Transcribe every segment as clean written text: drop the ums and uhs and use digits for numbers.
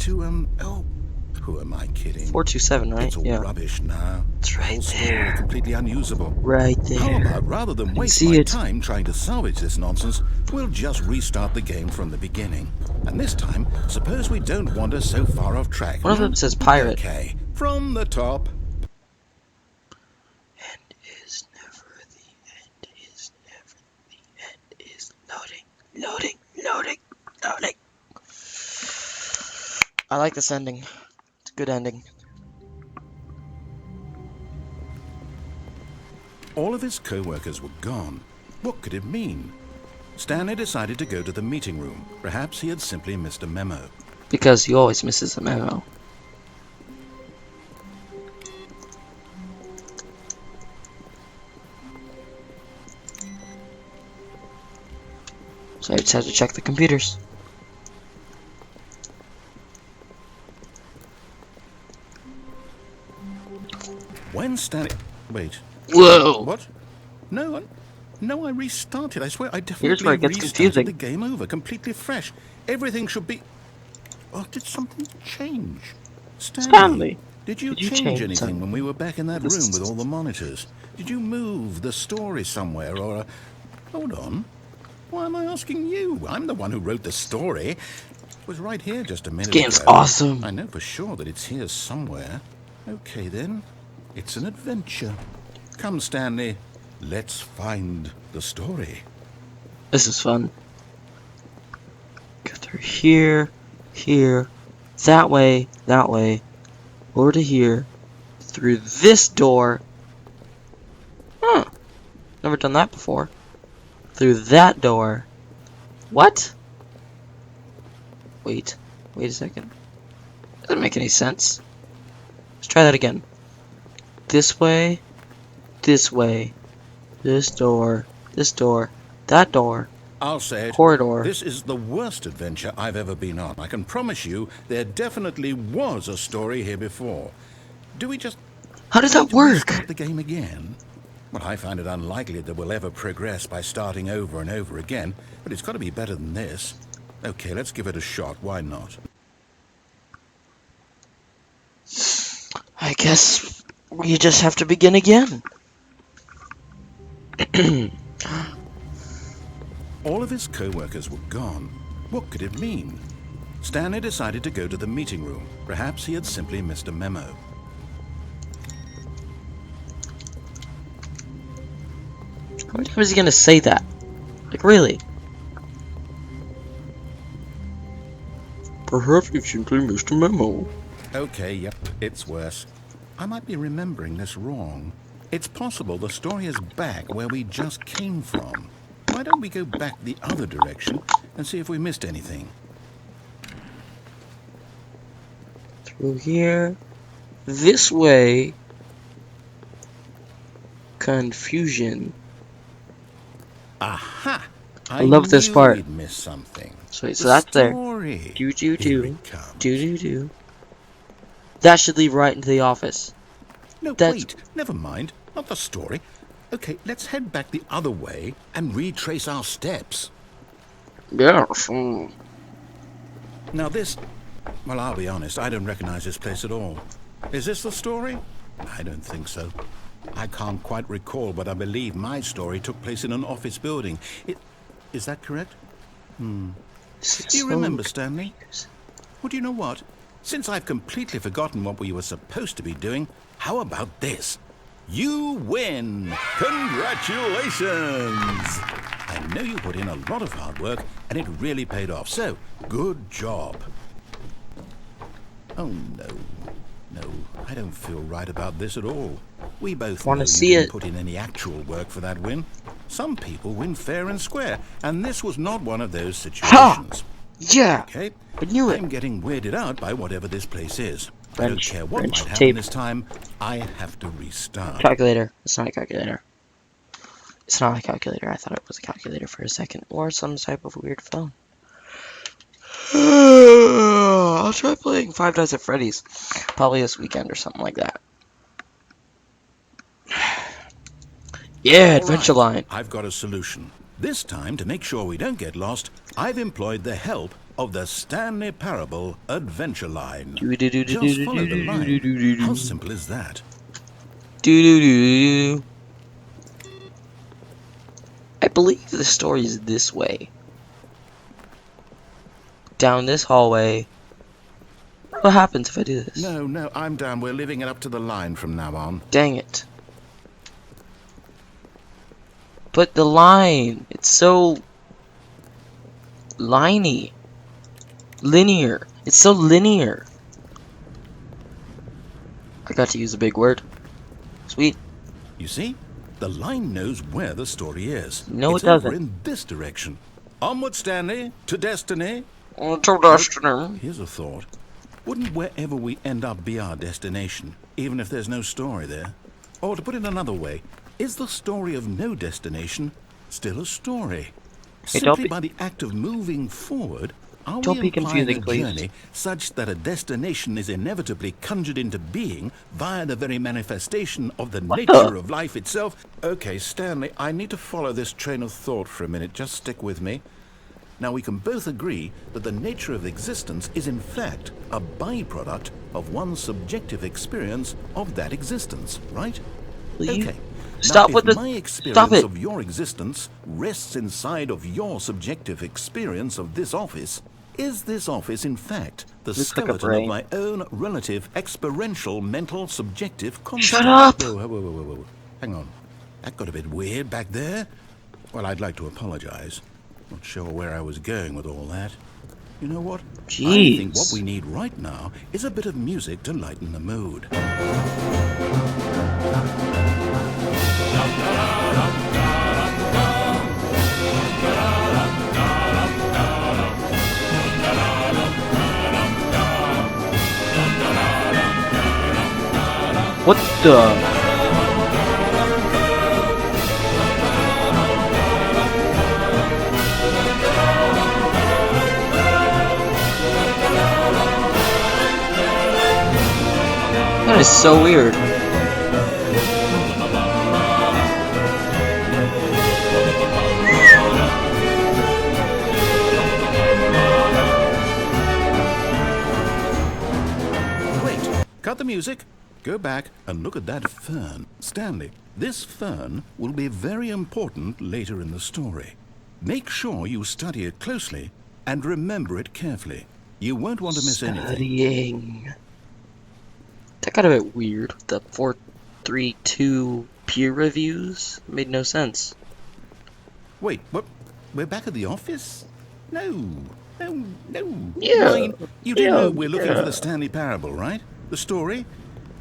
to, oh, who am I kidding? 427, right? It's all Yeah. rubbish now. It's The right whole story there. completely unusable. Right there. How about, rather than waste see my it. time trying to salvage this nonsense, we'll just restart the game from the beginning. And this time, suppose we don't wander so far off track. One of them says pirate. Okay, from the top. End is never the end is never the end is loading. I like this ending. It's a good ending. All of his co-workers were gone. What could it mean? Stanley decided to go to the meeting room. Perhaps he had simply missed a memo. Because he always misses a memo. So I just had to check the computers. When Stanley... Wait. Whoa! What? No, I restarted. I swear, I Here's where definitely it gets restarted confusing. the game over, completely fresh. Everything should be... Oh, did something change? Stanley, did you did you change change anything something? when we were back in that room with all the monitors? Did you move the story somewhere, or... Hold on. Why am I asking you? I'm the one who wrote the story. It was right here just a minute Game's ago. awesome. I know for sure that it's here somewhere. Okay, then. It's an adventure. Come, Stanley. Let's find the story. This is fun. Go through here, that way, over to here, through this door. Huh. Never done that before. Through that door. What? Wait a second. Doesn't make any sense. Let's try that again. This way, this door, that door, I'll say it. corridor. This is the worst adventure I've ever been on. I can promise you there definitely was a story here before. Do we just... How does that need to work? restart the game again? Well, I find it unlikely that we'll ever progress by starting over and over again, but it's got to be better than this. Okay, let's give it a shot. Why not? I guess we just have to begin again. All of his co-workers were gone. What could it mean? Stanley decided to go to the meeting room. Perhaps he had simply missed a memo. How many times is he gonna say that? Like, really? Perhaps you simply missed a memo. Okay, yep, it's worse. I might be remembering this wrong. It's possible the story is back where we just came from. Why don't we go back the other direction and see if we missed anything? Through here. This way. Confusion. Aha! I love this knew part. We'd missed something. So The that's there. story. Do. Here it comes. That should lead right into the office. No, That's- wait, never mind. Not the story. Okay, let's head back the other way and retrace our steps. Yes. Now this... Well, I'll be honest, I don't recognize this place at all. Is this the story? I don't think so. I can't quite recall, but I believe my story took place in an office building. Is that correct? Do you remember, Stanley? Well, do you know what? Since I've completely forgotten what we were supposed to be doing, how about this? You win! Congratulations! I know you put in a lot of hard work, and it really paid off, so good job. Oh, no, I don't feel right about this at all. We both know Wanna you see didn't it. put in any actual work for that win. Some people win fair and square, and this was not one of those situations. Yeah. Okay? I knew it. I'm getting weirded out by whatever this place is. I don't Wrench, care what wrench, might happen tape. this time. I have to restart. Calculator. It's not a calculator. It's not a calculator. I thought it was a calculator for a second. Or some type of weird phone. I'll try playing Five Nights at Freddy's. Probably this weekend or something like that. Yeah, Adventure All right, Line. I've got a solution. This time, to make sure we don't get lost, I've employed the help of the Stanley Parable Adventure Line. Just Do-do-do-do-do-do-do-do-do-do-do. follow the line. How simple is that? Do-do-do-do-do. I believe the story is this way. Down this hallway. What happens if I do this? No, I'm down. We're leaving it up to the line from now on. Dang it. But the line, it's so liney. Linear. It's so linear. I got to use a big word. Sweet. You see? The line knows where the story is. No, it's it doesn't. over in this direction. Onward, Stanley, to destiny. To destiny. Here's a thought. Wouldn't wherever we end up be our destination, even if there's no story there? Or to put it another way, is the story of no destination still a story? Simply by the act of moving forward, are Don't we be implying confusing, a please. journey such that a destination is inevitably conjured into being via the very manifestation of the nature of life itself? Okay, Stanley, I need to follow this train of thought for a minute. Just stick with me. Now, we can both agree that the nature of existence is in fact a byproduct of one's subjective experience of that existence, right? Will you Okay. stop now, with if the... my experience Stop it. of your existence rests inside of your subjective experience of this office, is this office in fact the Looks like a skeleton of brain. my own relative experiential mental subjective construct? Shut up! Whoa. Hang on. That got a bit weird back there. Well, I'd like to apologize. Not sure where I was going with all that. You know what? I think what Jeez. we need right now is a bit of music to lighten the mood. What the... That is so weird. Wait, cut the music. Go back and look at that fern. Stanley, this fern will be very important later in the story. Make sure you study it closely and remember it carefully. You won't want to miss anything. Studying. That got a bit weird. The 432 peer reviews made no sense. Wait, what? We're back at the office? No. Yeah. Ryan, you do know we're looking for the Stanley Parable, right? The story?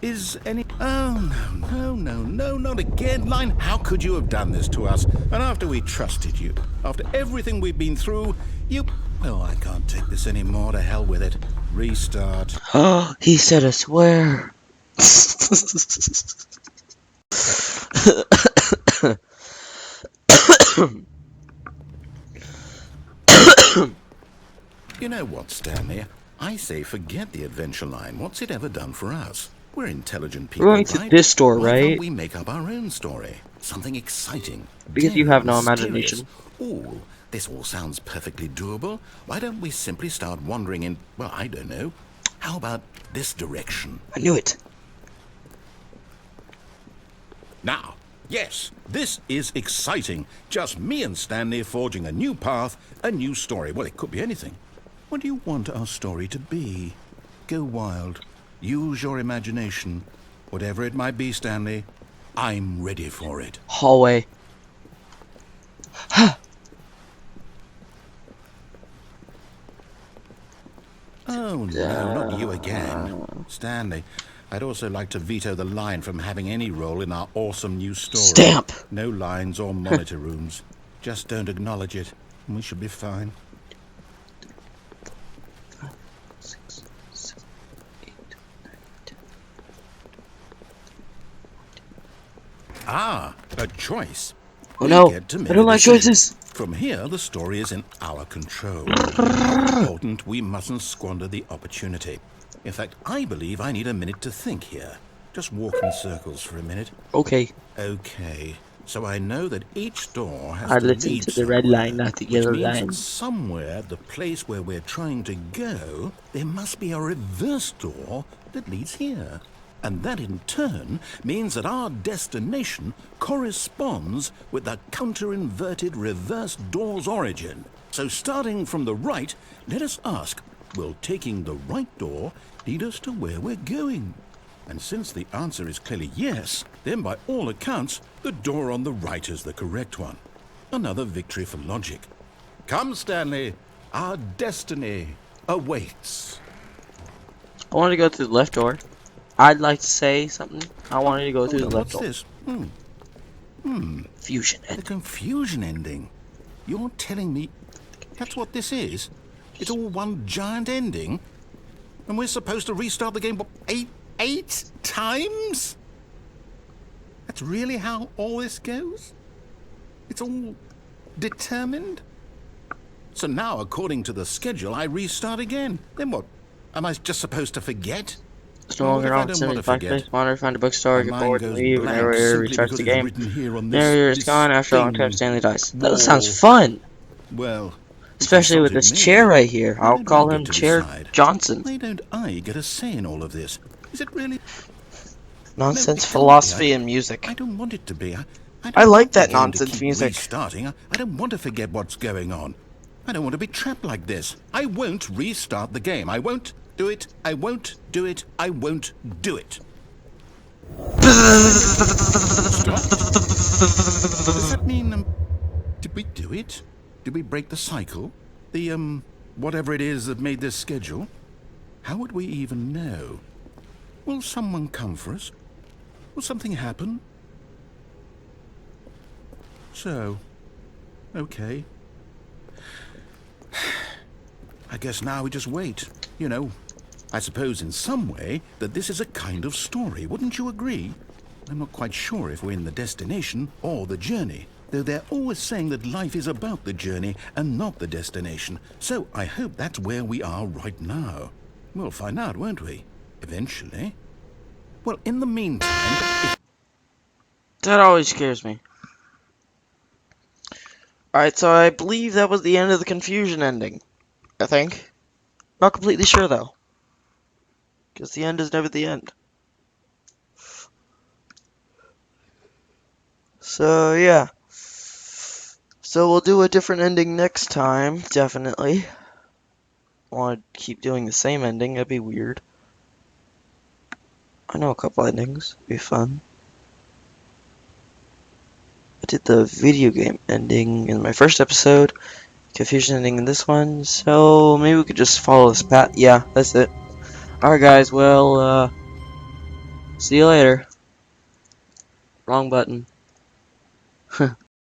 Is any... Oh, no, not again. Line, how could you have done this to us? And after we trusted you, after everything we've been through, you... Oh, I can't take this anymore. To hell with it. Restart. Oh, he said a swear. You know what, Stanley? I say forget the adventure line. What's it ever done for us? We're intelligent people, We're going to right? this store, Why right? can't we make up our own story? Something exciting. Because you daring, have no mysterious. imagination. Ooh, this all sounds perfectly doable. Why don't we simply start wandering in, well, I don't know. How about this direction? I knew it. Now, yes, this is exciting. Just me and Stanley forging a new path, a new story. Well, it could be anything. What do you want our story to be? Go wild. Use your imagination. Whatever it might be, Stanley, I'm ready for it. Hallway. Oh, no, not you again. Stanley, I'd also like to veto the line from having any role in our awesome new story. Stamp. No lines or monitor rooms. Just don't acknowledge it, and we should be fine. 6, 7, 8, 9, 10. Ah, a choice. Oh We no, get to make I don't a like decision. choices. From here, the story is in our control. How important we mustn't squander the opportunity. In fact, I believe I need a minute to think here. Just walk in circles for a minute. Okay. Okay, So I know that each door has I to listen lead to the red line, somewhere, not the which yellow means line. that somewhere, the place where we're trying to go, there must be a reverse door that leads here. And that in turn means that our destination corresponds with the counter-inverted reverse door's origin. So starting from the right, let us ask, will taking the right door lead us to where we're going? And since the answer is clearly yes, then by all accounts, the door on the right is the correct one. Another victory for logic. Come, Stanley, our destiny awaits. I wanted to go through the left door. I'd like to say something. I wanted to go Hold through the on, left what's door. this? Fusion The end. confusion ending. You're telling me that's what this is? It's all one giant ending? And we're supposed to restart the game, what, eight times? That's really how all this goes? It's all determined? So now, according to the schedule, I restart again. Then what? Am I just supposed to forget? It's no Well, what longer if I on don't want to 75 forget? space monitor, find a bookstore, My get mind bored, goes leave, and blank error simply restarts because the it's game. written here on Narrator is this gone after a long time, thing Stanley dies. That sounds wall. fun! Well, you Especially with consulted this me. chair right here. Why I'll don't I call get him to Chair decide? Johnson. Why don't I get a say in all of this? Is it really? No, Nonsense, it can't be. philosophy, and I music. don't want it to be. I I don't like want the that game to nonsense keep music. restarting. I don't want to forget what's going on. I don't want to be trapped like this. I won't restart the game. I won't do it. I won't do it. I won't do it. Stopped? Does that mean, did we do it? Did we break the cycle? The, whatever it is that made this schedule? How would we even know? Will someone come for us? Will something happen? So, okay. I guess now we just wait. You know, I suppose in some way that this is a kind of story, wouldn't you agree? I'm not quite sure if we're in the destination or the journey, though they're always saying that life is about the journey and not the destination. So I hope that's where we are right now. We'll find out, won't we? Eventually. Well, in the meantime, That always scares me. Alright, so I believe that was the end of the confusion ending. I think. Not completely sure, though. Because the end is never the end. So, yeah. So we'll do a different ending next time, definitely. I want to keep doing the same ending, that'd be weird. I know a couple endings, it'd be fun. I did the video game ending in my first episode, confusion ending in this one, so maybe we could just follow this path. Yeah, that's it. Alright guys, well, see you later. Wrong button.